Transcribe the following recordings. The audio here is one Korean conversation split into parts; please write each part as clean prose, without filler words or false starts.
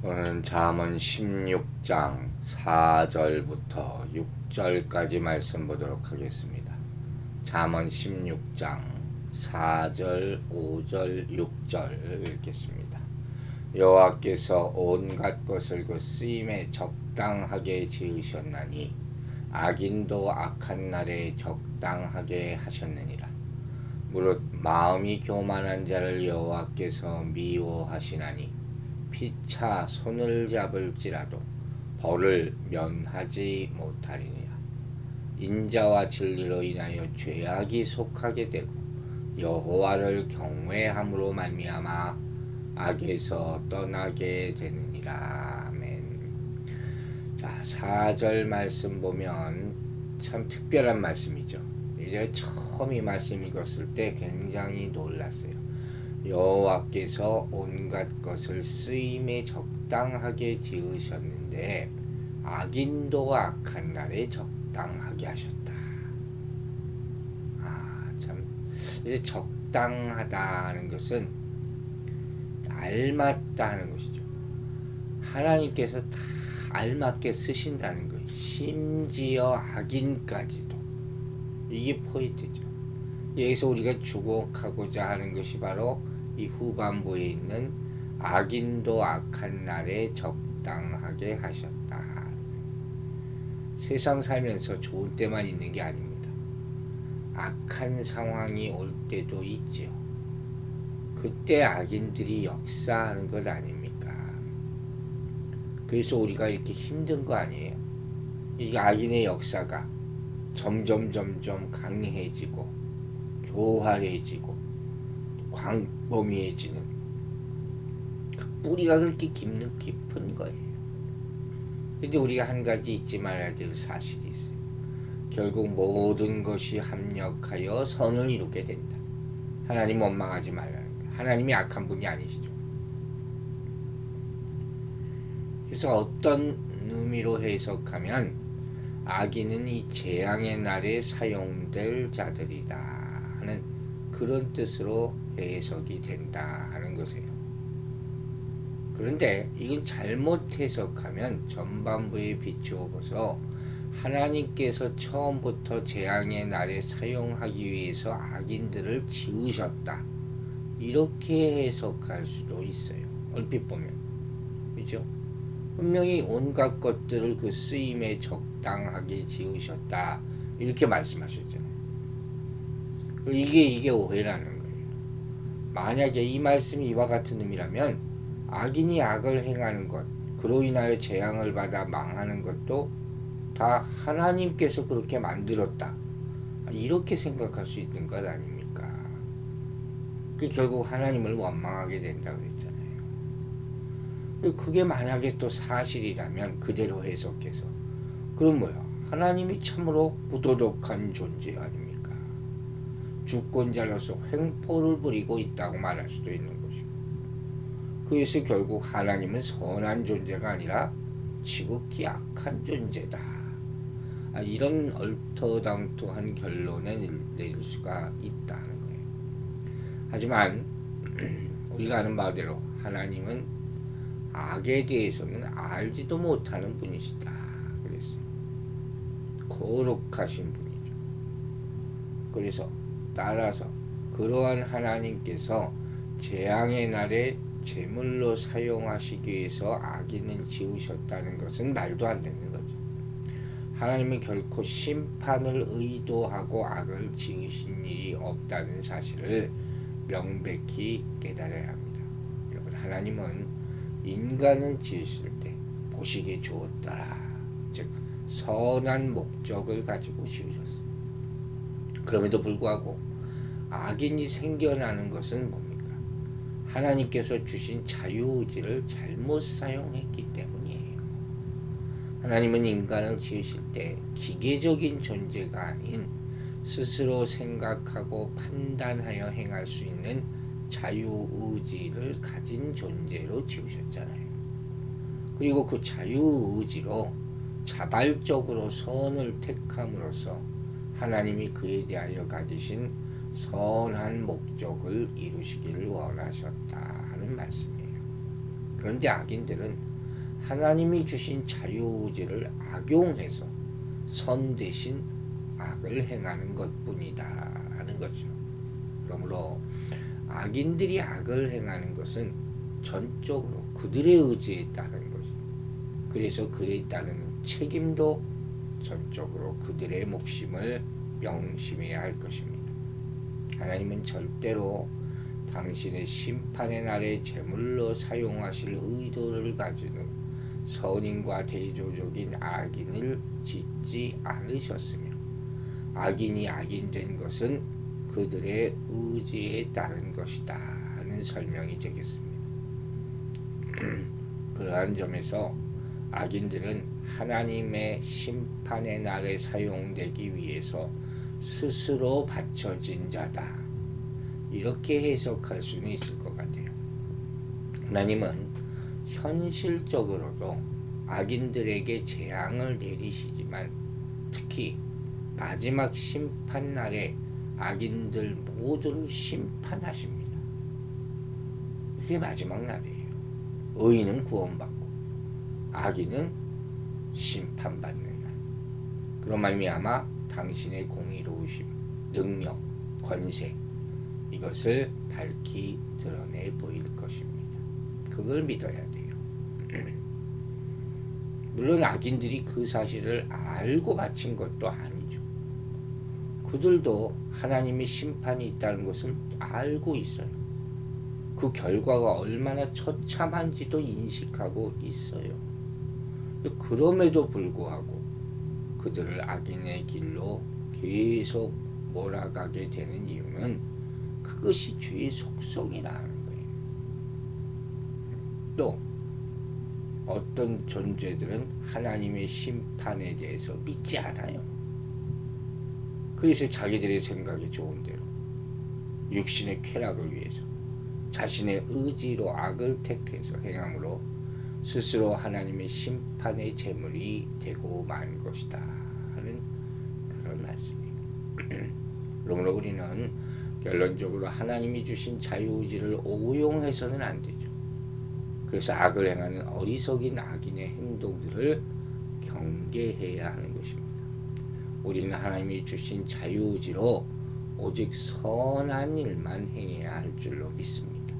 오늘은 잠언 16장 4절부터 6절까지 말씀 보도록 하겠습니다. 잠언 16장 4절, 5절, 6절 읽겠습니다. 여호와께서 온갖 것을 그 쓰임에 적당하게 지으셨나니 악인도 악한 날에 적당하게 하셨느니라. 무릇 마음이 교만한 자를 여호와께서 미워하시나니 피차 손을 잡을지라도 벌을 면하지 못하리니라. 인자와 진리로 인하여 죄악이 속하게 되고 여호와를 경외함으로 말미암아 악에서 떠나게 되느니라. 아멘. 자, 4절 말씀 보면 참 특별한 말씀이죠. 이제 처음 이 말씀 읽었을 때 굉장히 놀랐어요. 여호와께서 온갖 것을 쓰임에 적당하게 지으셨는데 악인도 악한 날에 적당하게 하셨다. 참 이제 적당하다는 것은 알맞다는 것이죠. 하나님께서 다 알맞게 쓰신다는 거예요. 심지어 악인까지도. 이게 포인트죠. 여기서 우리가 주목하고자 하는 것이 바로 이 후반부에 있는 악인도 악한 날에 적당하게 하셨다. 세상 살면서 좋은 때만 있는 게 아닙니다. 악한 상황이 올 때도 있죠. 그때 악인들이 역사하는 것 아닙니까? 그래서 우리가 이렇게 힘든 거 아니에요? 이 악인의 역사가 점점 강해지고 교활해지고 광범위해지는 그 뿌리가 그렇게 깊은 거예요. 근데 우리가 한 가지 잊지 말아야 될 사실이 있어요. 결국 모든 것이 합력하여 선을 이루게 된다. 하나님 원망하지 말라는 거예요. 하나님이 악한 분이 아니시죠. 그래서 어떤 의미로 해석하면 악인은 이 재앙의 날에 사용될 자들이다 하는 그런 뜻으로 해석이 된다 하는 것이에요. 그런데 이걸 잘못 해석하면 전반부에 비추어 보서 하나님께서 처음부터 재앙의 날에 사용하기 위해서 악인들을 지으셨다 이렇게 해석할 수도 있어요. 얼핏 보면 그죠? 분명히 온갖 것들을 그 쓰임에 적당하게 지으셨다 이렇게 말씀하셨잖아요. 이게 오해라는 거예요. 만약에 이 말씀이 이와 같은 의미라면 악인이 악을 행하는 것, 그로 인하여 재앙을 받아 망하는 것도 다 하나님께서 그렇게 만들었다 이렇게 생각할 수 있는 것 아닙니까? 그 결국 하나님을 원망하게 된다고 그랬잖아요. 그게 만약에 또 사실이라면 그대로 해석해서 그럼 뭐야? 하나님이 참으로 부도덕한 존재 아닙니까? 주권자로서 횡포를 부리고 있다고 말할 수도 있는 것이고, 그래서 결국 하나님은 선한 존재가 아니라 지극히 악한 존재다. 이런 얼토당토한 결론을 내릴 수가 있다는 거예요. 하지만 우리가 아는 바대로 하나님은 악에 대해서는 알지도 못하는 분이시다 그랬어요. 거룩하신 분이죠. 그래서 따라서 그러한 하나님께서 재앙의 날에 제물로 사용하시기 위해서 악인을 지으셨다는 것은 말도 안 되는 거죠. 하나님은 결코 심판을 의도하고 악을 지으신 일이 없다는 사실을 명백히 깨달아야 합니다. 여러분, 하나님은 인간을 지으실 때 보시기에 좋았더라, 즉 선한 목적을 가지고 지으셨습니다. 그럼에도 불구하고 악인이 생겨나는 것은 뭡니까? 하나님께서 주신 자유의지를 잘못 사용했기 때문이에요. 하나님은 인간을 지으실 때 기계적인 존재가 아닌 스스로 생각하고 판단하여 행할 수 있는 자유의지를 가진 존재로 지으셨잖아요. 그리고 그 자유의지로 자발적으로 선을 택함으로써 하나님이 그에 대하여 가지신 선한 목적을 이루시기를 원하셨다 하는 말씀이에요. 그런데 악인들은 하나님이 주신 자유의지를 악용해서 선 대신 악을 행하는 것뿐이다 하는 거죠. 그러므로 악인들이 악을 행하는 것은 전적으로 그들의 의지에 따른 것이, 그래서 그에 따르는 책임도 전적으로 그들의 몫임을 명심해야 할 것입니다. 하나님은 절대로 당신의 심판의 날에 제물로 사용하실 의도를 가지는 선인과 대조적인 악인을 짓지 않으셨으며, 악인이 악인된 것은 그들의 의지에 따른 것이다 하는 설명이 되겠습니다. 그러한 점에서 악인들은 하나님의 심판의 날에 사용되기 위해서 스스로 바쳐진 자다, 이렇게 해석할 수는 있을 것 같아요. 하나님은 현실적으로도 악인들에게 재앙을 내리시지만 특히 마지막 심판날에 악인들 모두를 심판하십니다. 그게 마지막 날이에요. 의인은 구원받고 악인은 심판받는 날. 그런 말미암아 당신의 공의로우심, 능력, 권세, 이것을 밝히 드러내 보일 것입니다. 그걸 믿어야 돼요. 물론 악인들이 그 사실을 알고 바친 것도 아니죠. 그들도 하나님의 심판이 있다는 것을 알고 있어요. 그 결과가 얼마나 처참한지도 인식하고 있어요. 그럼에도 불구하고 그들을 악인의 길로 계속 몰아가게 되는 이유는 그것이 죄의 속성이라는 거예요. 또 어떤 존재들은 하나님의 심판에 대해서 믿지 않아요. 그래서 자기들의 생각이 좋은 대로 육신의 쾌락을 위해서 자신의 의지로 악을 택해서 행함으로 스스로 하나님의 심판의 제물이 되고 만 것이다 하는 그런 말씀이에요. 그러므로 우리는 결론적으로 하나님이 주신 자유의지를 오용해서는 안 되죠. 그래서 악을 행하는 어리석인 악인의 행동들을 경계해야 하는 것입니다. 우리는 하나님이 주신 자유의지로 오직 선한 일만 행해야 할 줄로 믿습니다.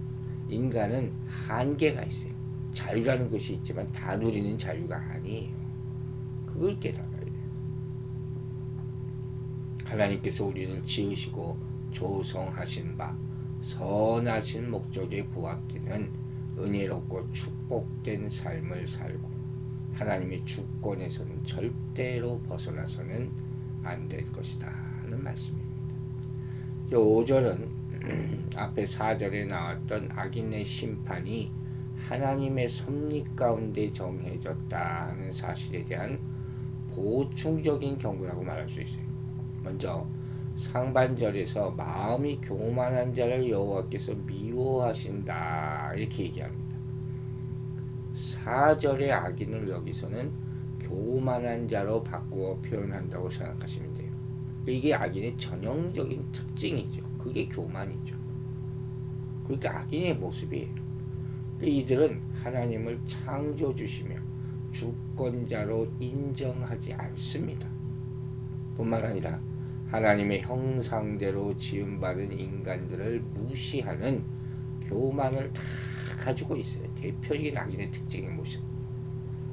인간은 한계가 있어요. 자유라는 것이 있지만 다 누리는 자유가 아니에요. 그걸 깨달아야 돼요. 하나님께서 우리를 지으시고 조성하신 바 선하신 목적에 부합되는 은혜롭고 축복된 삶을 살고 하나님의 주권에서는 절대로 벗어나서는 안 될 것이다 하는 말씀입니다. 5절은 앞에 4절에 나왔던 악인의 심판이 하나님의 섭리 가운데 정해졌다 하는 사실에 대한 보충적인 경고라고 말할 수 있어요. 먼저 상반절에서 마음이 교만한 자를 여호와께서 미워하신다 이렇게 얘기합니다. 4절의 악인을 여기서는 교만한 자로 바꾸어 표현한다고 생각하시면 돼요. 이게 악인의 전형적인 특징이죠. 그게 교만이죠. 그러니까 악인의 모습이에요. 이들은 하나님을 창조주시며 주권자로 인정하지 않습니다. 뿐만 아니라 하나님의 형상대로 지음받은 인간들을 무시하는 교만을 다 가지고 있어요. 대표적인 악인의 특징의 모습.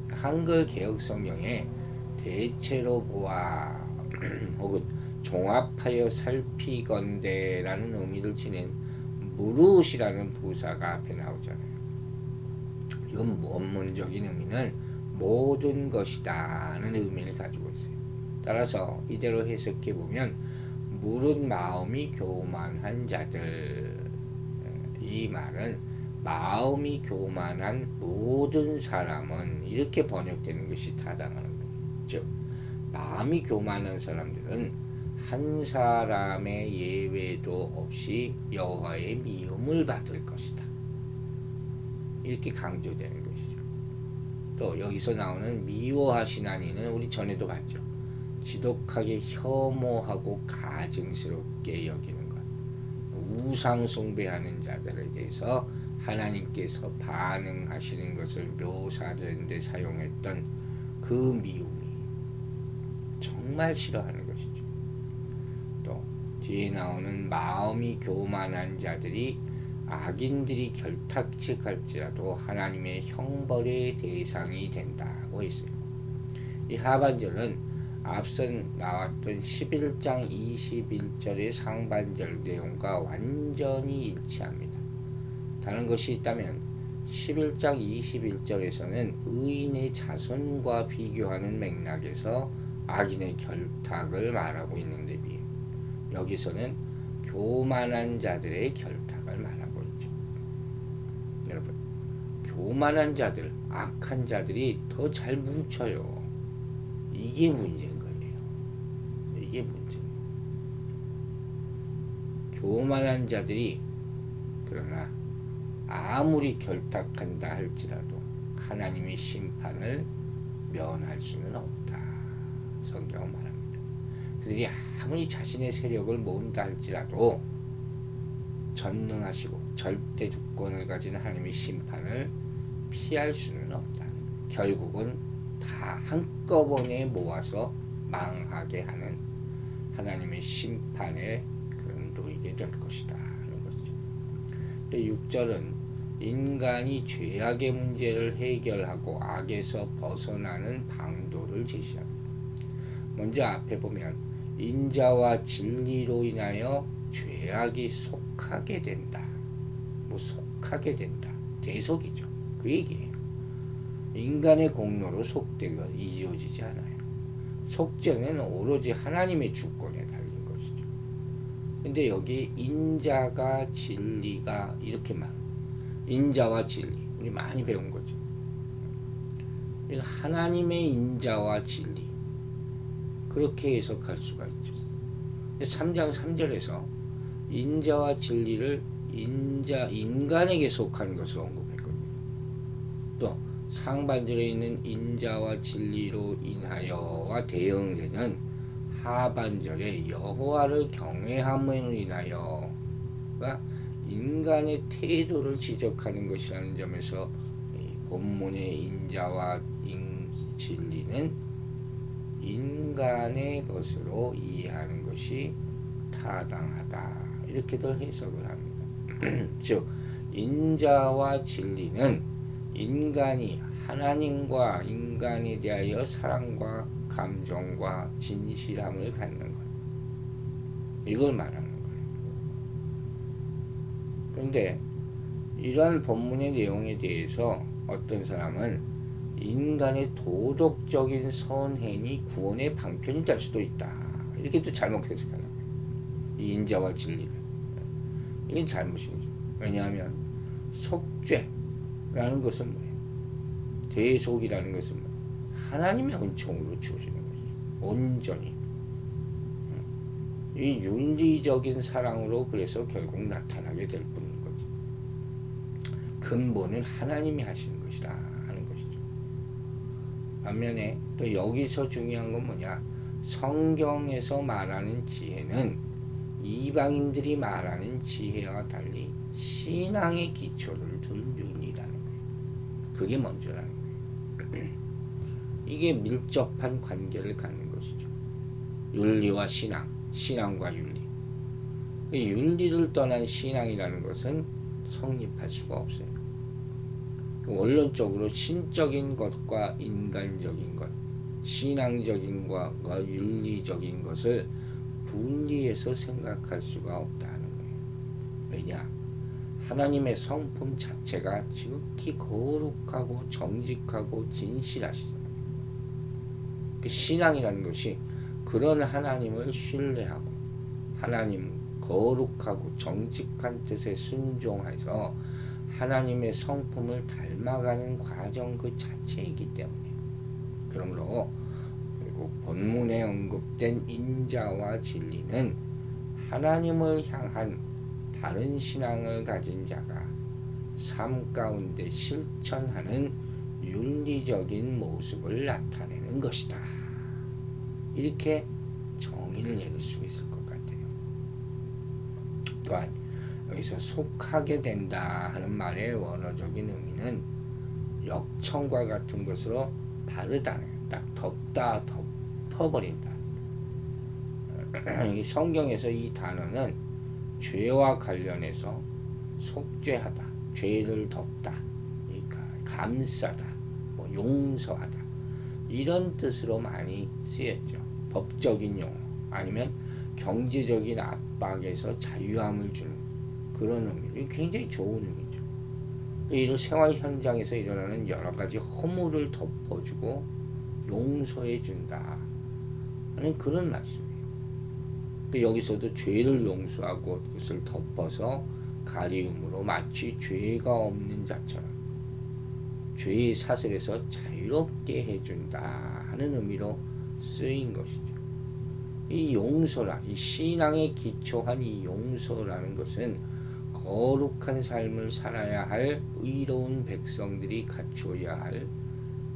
한글 개혁 성경에 대체로 보아 혹은 종합하여 살피건대라는 의미를 지닌 무릇이라는 부사가 앞에 나오잖아요. 이건 원문적인 의미는 모든 것이다는 의미를 가지고 있어요. 따라서 이대로 해석해 보면 무릇 마음이 교만한 자들, 이 말은 마음이 교만한 모든 사람은 이렇게 번역되는 것이 타당하는 거예요. 즉 마음이 교만한 사람들은 한 사람의 예외도 없이 여호와의 미움을 받을 것이다. 이렇게 강조되는 것이죠. 또 여기서 나오는 미워하시나니는 우리 전에도 봤죠. 지독하게 혐오하고 가증스럽게 여기는 것, 우상 숭배하는 자들에 대해서 하나님께서 반응하시는 것을 묘사하는 데 사용했던 그 미움이 정말 싫어하는 것이죠. 또 뒤에 나오는 마음이 교만한 자들이 악인들이 결탁직할지라도 하나님의 형벌의 대상이 된다고 했어요. 이 하반절은 앞선 나왔던 11장 21절의 상반절 내용과 완전히 일치합니다. 다른 것이 있다면 11장 21절에서는 의인의 자손과 비교하는 맥락에서 악인의 결탁을 말하고 있는데 비해 여기서는 교만한 자들의 결탁을 말하고 있죠. 여러분, 교만한 자들, 악한 자들이 더 잘 뭉쳐요. 이게 문제인 거예요. 이게 문제. 교만한 자들이 그러나 아무리 결탁한다 할지라도 하나님의 심판을 면할 수는 없다. 성경은 말합니다. 그들이 아무리 자신의 세력을 모은다 할지라도 전능하시고 절대 주권을 가진 하나님의 심판을 피할 수는 없다. 결국은 다 한꺼번에 모아서 망하게 하는 하나님의 심판에 그런 놓이게 될 것이다 하는 것이죠. 6절은 인간이 죄악의 문제를 해결하고 악에서 벗어나는 방도를 제시합니다. 먼저 앞에 보면 인자와 진리로 인하여 죄악이 속하게 된다. 속하게 된다. 대속이죠. 그 얘기예요. 인간의 공로로 속되가 이어지지 않아요. 속죄는 오로지 하나님의 주권에 달린 것이죠. 근데 여기 인자가 진리가 이렇게 말합니다. 인자와 진리. 우리 많이 배운 거죠. 하나님의 인자와 진리. 그렇게 해석할 수가 있죠. 3장 3절에서 인자와 진리를 인간에게 속한 것으로 언급했거든요. 또 상반절에 있는 인자와 진리로 인하여와 대응되는 하반절에 여호와를 경외함으로 인하여가 인간의 태도를 지적하는 것이라는 점에서 본문의 인자와 진리는 인간의 것으로 이해하는 것이 타당하다. 이렇게들 해석을 합니다. 즉 인자와 진리는 인간이 하나님과 인간에 대하여 사랑과 감정과 진실함을 갖는 것. 이걸 말하는 거예요. 그런데 이러한 본문의 내용에 대해서 어떤 사람은 인간의 도덕적인 선행이 구원의 방편이 될 수도 있다. 이렇게 또 잘못 해석하는 거예요. 이 인자와 진리를. 이건 잘못이죠. 왜냐하면 속죄라는 것은 뭐예요? 대속이라는 것은 뭐예요? 하나님의 은총으로 주어지는 거죠. 온전히. 이 윤리적인 사랑으로 그래서 결국 나타나게 될 뿐인 거지. 근본은 하나님이 하시는 것이라 하는 것이죠. 반면에 또 여기서 중요한 건 뭐냐? 성경에서 말하는 지혜는 이방인들이 말하는 지혜와 달리 신앙의 기초를 둔 윤리라는 거예요. 그게 먼저라는 거예요. 이게 밀접한 관계를 갖는 것이죠. 윤리와 신앙, 신앙과 윤리. 윤리를 떠난 신앙이라는 것은 성립할 수가 없어요. 원론적으로 신적인 것과 인간적인 것, 신앙적인 것과 윤리적인 것을 분리해서 생각할 수가 없다는 거예요. 왜냐? 하나님의 성품 자체가 지극히 거룩하고 정직하고 진실하시잖아요. 그 신앙이라는 것이 그런 하나님을 신뢰하고 하나님 거룩하고 정직한 뜻에 순종해서 하나님의 성품을 닮아가는 과정 그 자체이기 때문에 그러므로 그리고 본문에 언급된 인자와 진리는 하나님을 향한 다른 신앙을 가진 자가 삶 가운데 실천하는 윤리적인 모습을 나타내는 것이다. 이렇게 정의를 내릴 수 있을 것 같아요. 또한 여기서 속하게 된다 하는 말의 원어적인 의미는 역청과 같은 것으로 바르다는, 딱 덮다, 덮어버린다. 이 성경에서 이 단어는 죄와 관련해서 속죄하다, 죄를 덮다, 감싸다, 용서하다, 이런 뜻으로 많이 쓰였죠. 법적인 용어 아니면 경제적인 압박에서 자유함을 주는 그런 의미, 굉장히 좋은 의미죠. 이런 생활 현장에서 일어나는 여러 가지 허물을 덮어주고 용서해 준다 하는 그런 말씀이에요. 여기서도 죄를 용서하고 그것을 덮어서 가리움으로 마치 죄가 없는 자처럼 죄의 사슬에서 자유롭게 해준다 하는 의미로 쓰인 것이죠. 이 용서라, 이 신앙에 기초한 이 용서라는 것은 거룩한 삶을 살아야 할 의로운 백성들이 갖추어야 할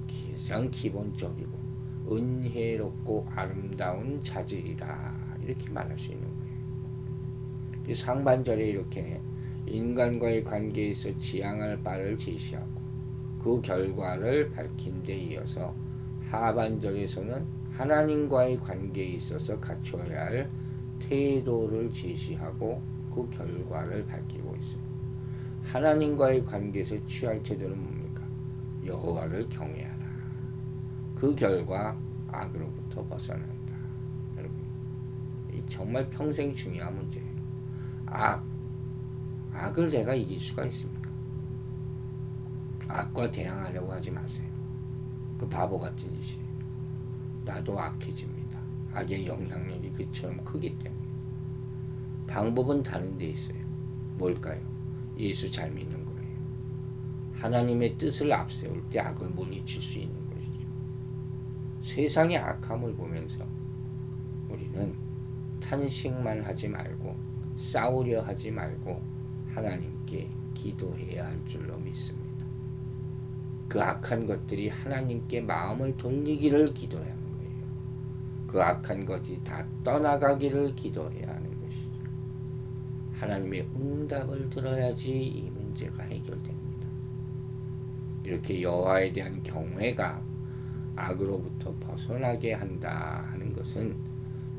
가장 기본적이고 은혜롭고 아름다운 자질이다, 이렇게 말할 수 있는 거예요. 상반절에 이렇게 인간과의 관계에서 지향할 바를 제시하고 그 결과를 밝힌 데 이어서 하반절에서는 하나님과의 관계에 있어서 갖춰야 할 태도를 제시하고 그 결과를 밝히고 있습니다. 하나님과의 관계에서 취할 태도는 뭡니까? 여호와를 경외하라. 그 결과 악으로부터 벗어난다. 여러분, 이 정말 평생 중요한 문제예요. 악을 내가 이길 수가 있습니까? 악과 대항하려고 하지 마세요. 그 바보 같은 짓이에요. 나도 악해집니다. 악의 영향력이 그처럼 크기 때문에. 방법은 다른 데 있어요. 뭘까요? 예수 잘 믿는 거예요. 하나님의 뜻을 앞세울 때 악을 물리칠 수 있는 것이죠. 세상의 악함을 보면서 우리는 탄식만 하지 말고 싸우려 하지 말고 하나님께 기도해야 할 줄로 믿습니다. 그 악한 것들이 하나님께 마음을 돌리기를 기도해야 하는 거예요. 그 악한 것이 다 떠나가기를 기도해야 하는 것이죠. 하나님의 응답을 들어야지 이 문제가 해결됩니다. 이렇게 여호와에 대한 경외가 악으로부터 벗어나게 한다 하는 것은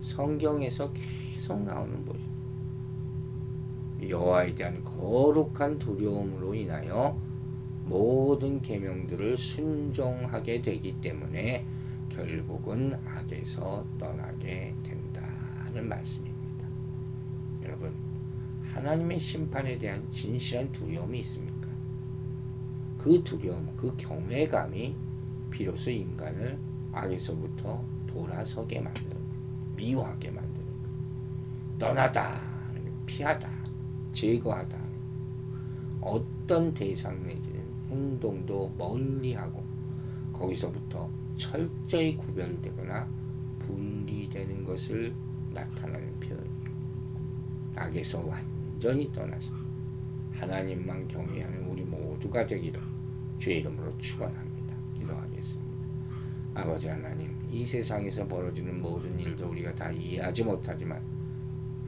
성경에서 계속 나오는 거예요. 여호와에 대한 거룩한 두려움으로 인하여 모든 계명들을 순종하게 되기 때문에 결국은 악에서 떠나게 된다는 말씀입니다. 여러분, 하나님의 심판에 대한 진실한 두려움이 있습니까? 그 두려움, 그 경외감이 비로소 인간을 악에서부터 돌아서게 만드는 거예요. 미워하게 만드는 거예요. 떠나다, 피하다, 제거하다, 어떤 대상 내지는 행동도 멀리하고 거기서부터 철저히 구별되거나 분리되는 것을 나타내는 표현이에요. 악에서 완전히 떠나서 하나님만 경외하는 우리 모두가 되기를 주의 이름으로 축원합니다. 기도하겠습니다. 아버지 하나님, 이 세상에서 벌어지는 모든 일도 우리가 다 이해하지 못하지만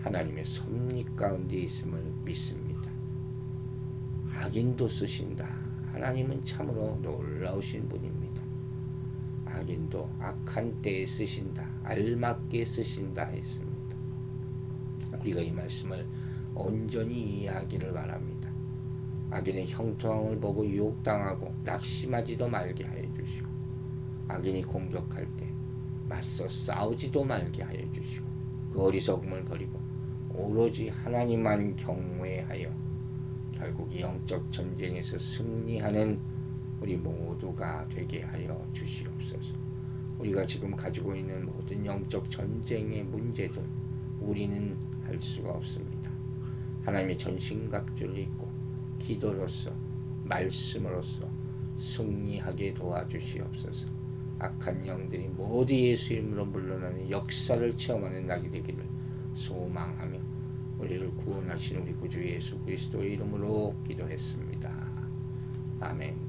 하나님의 섭리 가운데 있음을 믿습니다. 악인도 쓰신다. 하나님은 참으로 놀라우신 분입니다. 악인도 악한 때에 쓰신다. 알맞게 쓰신다 했습니다. 우리가 이 말씀을 온전히 이해하기를 바랍니다. 악인의 형통함을 보고 유혹당하고 낙심하지도 말게 하여 주시고, 악인이 공격할 때 맞서 싸우지도 말게 하여 주시고, 그 어리석음을 버리고 오로지 하나님만 경외하여 결국 이 영적 전쟁에서 승리하는 우리 모두가 되게 하여 주시옵소서. 우리가 지금 가지고 있는 모든 영적 전쟁의 문제들 우리는 할 수가 없습니다. 하나님의 전신갑주를 입고 기도로서 말씀으로서 승리하게 도와주시옵소서. 악한 영들이 모두 예수 이름으로 물러나는 역사를 체험하는 날이 되기를 소망하며 우리를 구원하신 우리 구주 예수 그리스도의 이름으로 기도했습니다. 아멘.